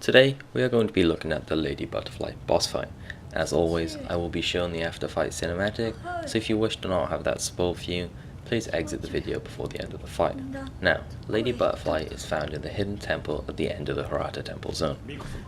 Today we are going to be looking at the Lady Butterfly boss fight. As always, I will be showing the after fight cinematic, so if you wish to not have that spoiled for you, please exit the video before the end of the fight. Now, Lady Butterfly is found in the hidden temple at the end of the Hirata Temple zone.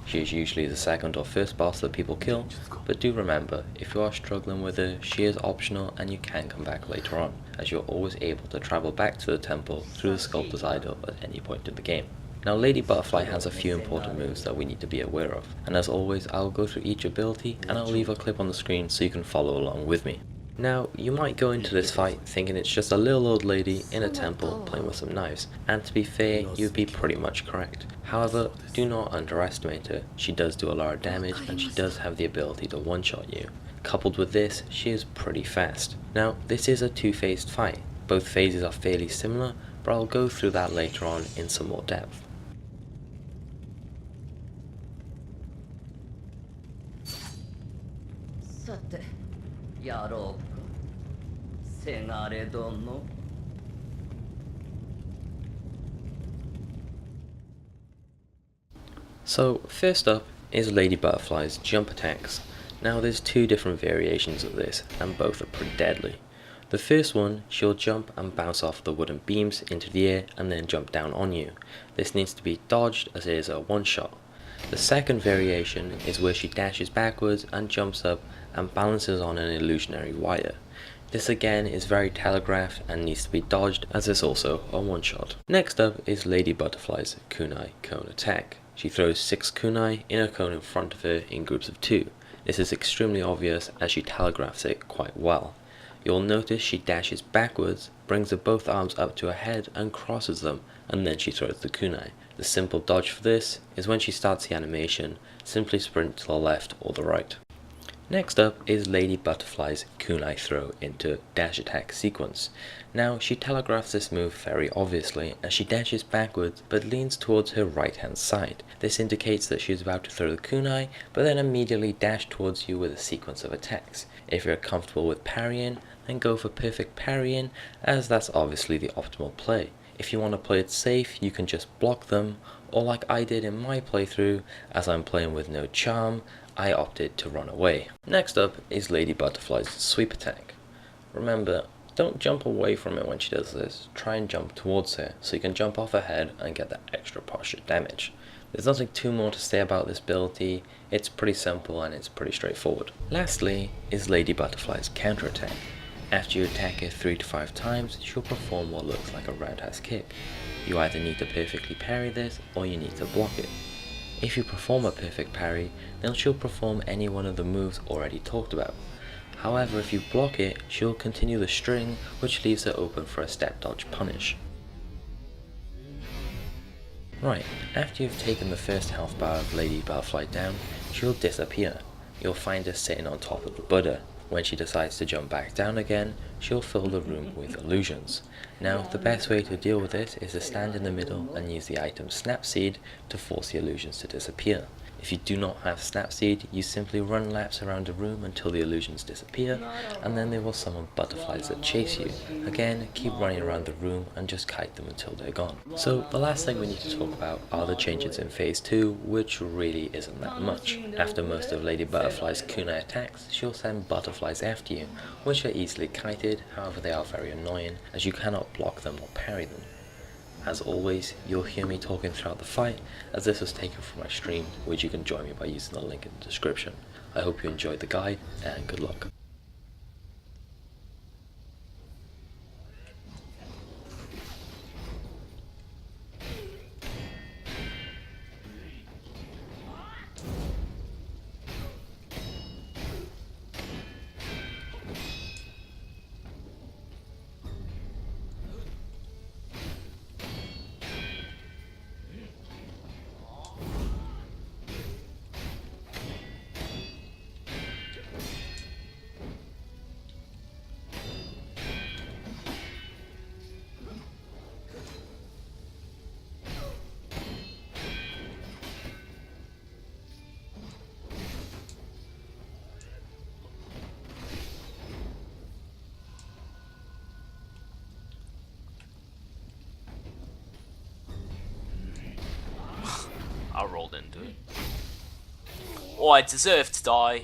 She is usually the second or first boss that people kill, but do remember, if you are struggling with her, she is optional and you can come back later on, as you are always able to travel back to the temple through the sculptor's idol at any point in the game. Now, Lady Butterfly has a few important moves that we need to be aware of, and as always I'll go through each ability and I'll leave a clip on the screen so you can follow along with me. Now, you might go into this fight thinking it's just a little old lady in a temple playing with some knives, and to be fair, you'd be pretty much correct. However, do not underestimate her. She does do a lot of damage and she does have the ability to one-shot you. Coupled with this, she is pretty fast. Now, this is a two-phased fight. Both phases are fairly similar, but I'll go through that later on in some more depth. So first up is Lady Butterfly's jump attacks. Now there's two different variations of this and both are pretty deadly. The first one, she'll jump and bounce off the wooden beams into the air and then jump down on you. This needs to be dodged as it is a one shot. The second variation is where she dashes backwards and jumps up and balances on an illusionary wire. This again is very telegraphed and needs to be dodged as it's also a one shot. Next up is Lady Butterfly's kunai cone attack. She throws 6 kunai in a cone in front of her in groups of 2. This is extremely obvious as she telegraphs it quite well. You'll notice she dashes backwards, brings her both arms up to her head and crosses them, and then she throws the kunai. The simple dodge for this is when she starts the animation, simply sprint to the left or the right. Next up is Lady Butterfly's kunai throw into dash attack sequence. Now she telegraphs this move very obviously as she dashes backwards but leans towards her right hand side. This indicates that she is about to throw the kunai but then immediately dash towards you with a sequence of attacks. If you're comfortable with parrying, then go for perfect parrying, as that's obviously the optimal play. If you want to play it safe, you can just block them, or like I did in my playthrough, as I'm playing with no charm, I opted to run away. Next up is Lady Butterfly's sweep attack. Remember, don't jump away from it when she does this, try and jump towards her, so you can jump off her head and get that extra posture damage. There's nothing too more to say about this ability, it's pretty simple and it's pretty straightforward. Lastly is Lady Butterfly's counter attack. After you attack her 3 to 5 times, she'll perform what looks like a roundhouse kick. You either need to perfectly parry this, or you need to block it. If you perform a perfect parry, then she'll perform any one of the moves already talked about. However, if you block it, she'll continue the string, which leaves her open for a step dodge punish. Right, after you've taken the first health bar of Lady Butterfly down, she'll disappear. You'll find her sitting on top of the Buddha. When she decides to jump back down again, she'll fill the room with illusions. Now, the best way to deal with this is to stand in the middle and use the item Snapseed to force the illusions to disappear. If you do not have Snapseed, you simply run laps around the room until the illusions disappear, and then they will summon butterflies that chase you. Again, keep running around the room and just kite them until they're gone. So the last thing we need to talk about are the changes in Phase 2, which really isn't that much. After most of Lady Butterfly's kunai attacks, she'll send butterflies after you, which are easily kited, however they are very annoying, as you cannot block them or parry them. As always, you'll hear me talking throughout the fight, as this was taken from my stream, which you can join me by using the link in the description. I hope you enjoyed the guide, and good luck. do it. Oh, I deserve to die.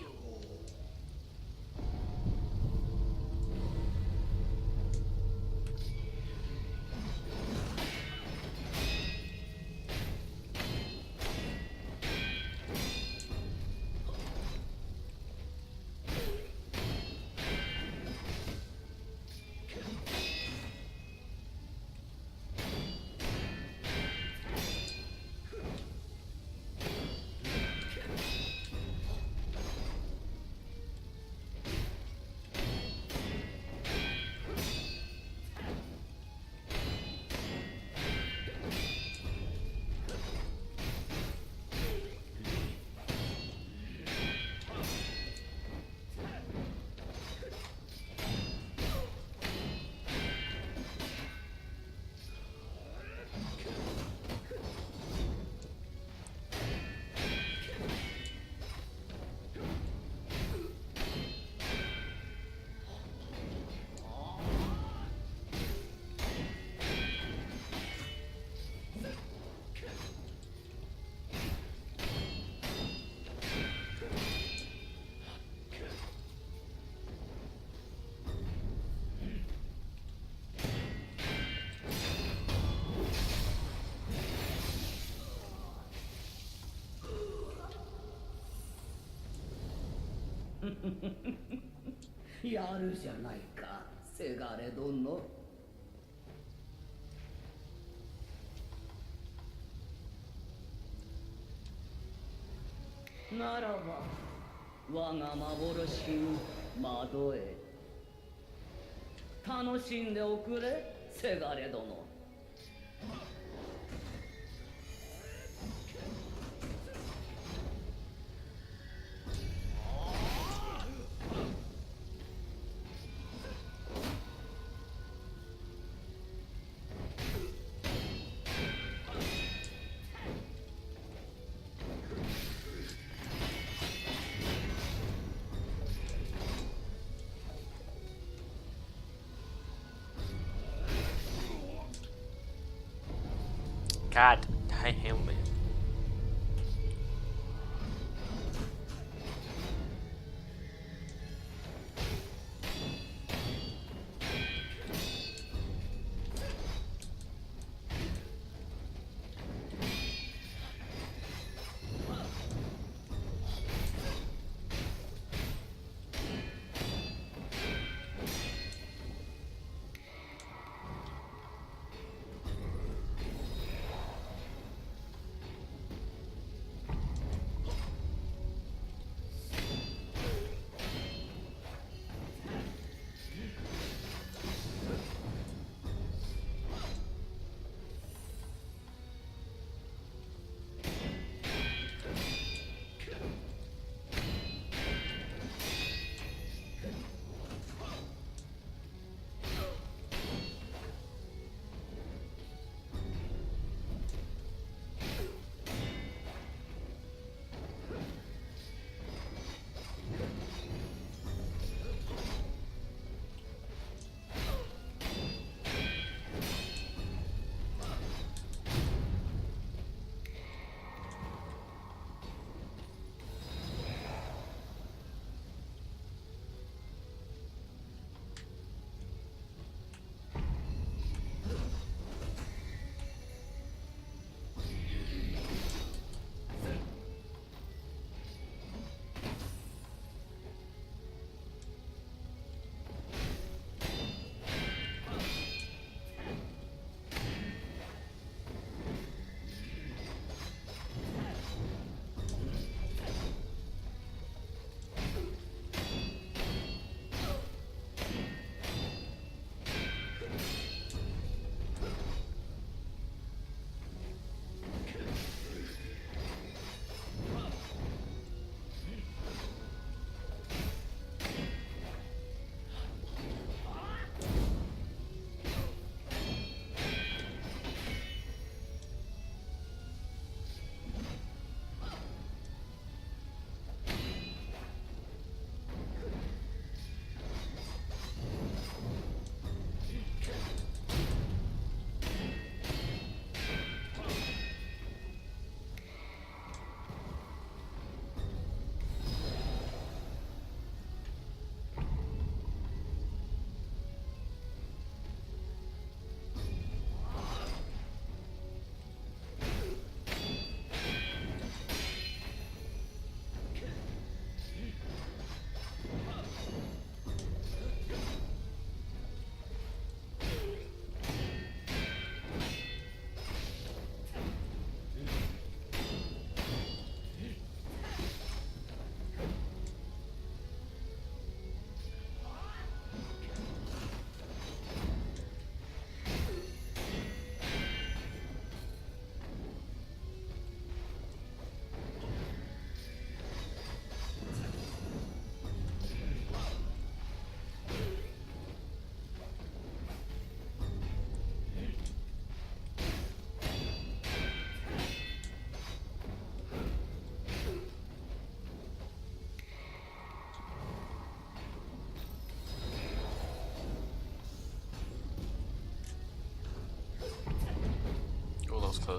やるじゃないか、せがれ殿。ならば我が幻に窓へ楽しんでおくれ、せがれ殿。God damn it.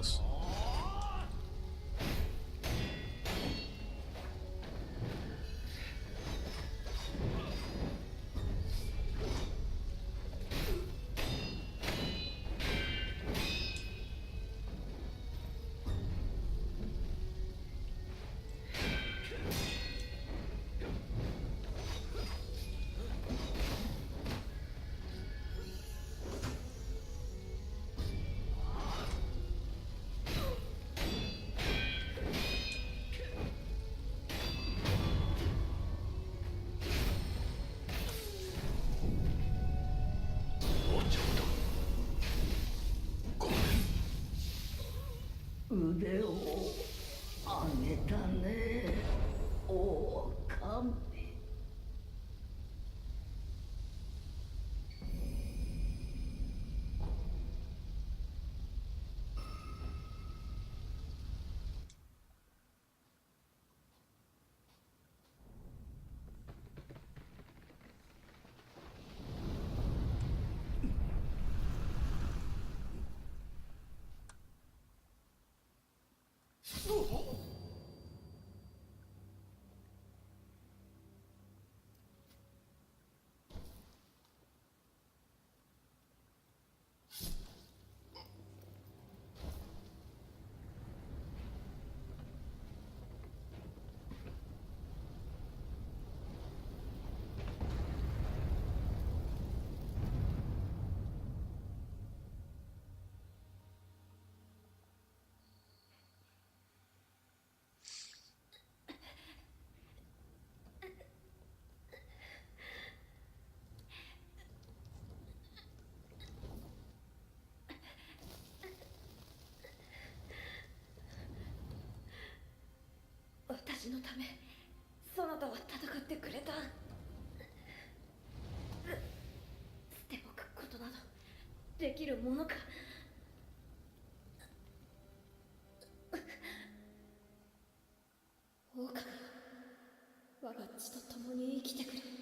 suppose.腕を上げたね、狼。私のためそなたは戦ってくれた。捨ておくことなどできるものか。狼よ、我が血と共に生きてくれ。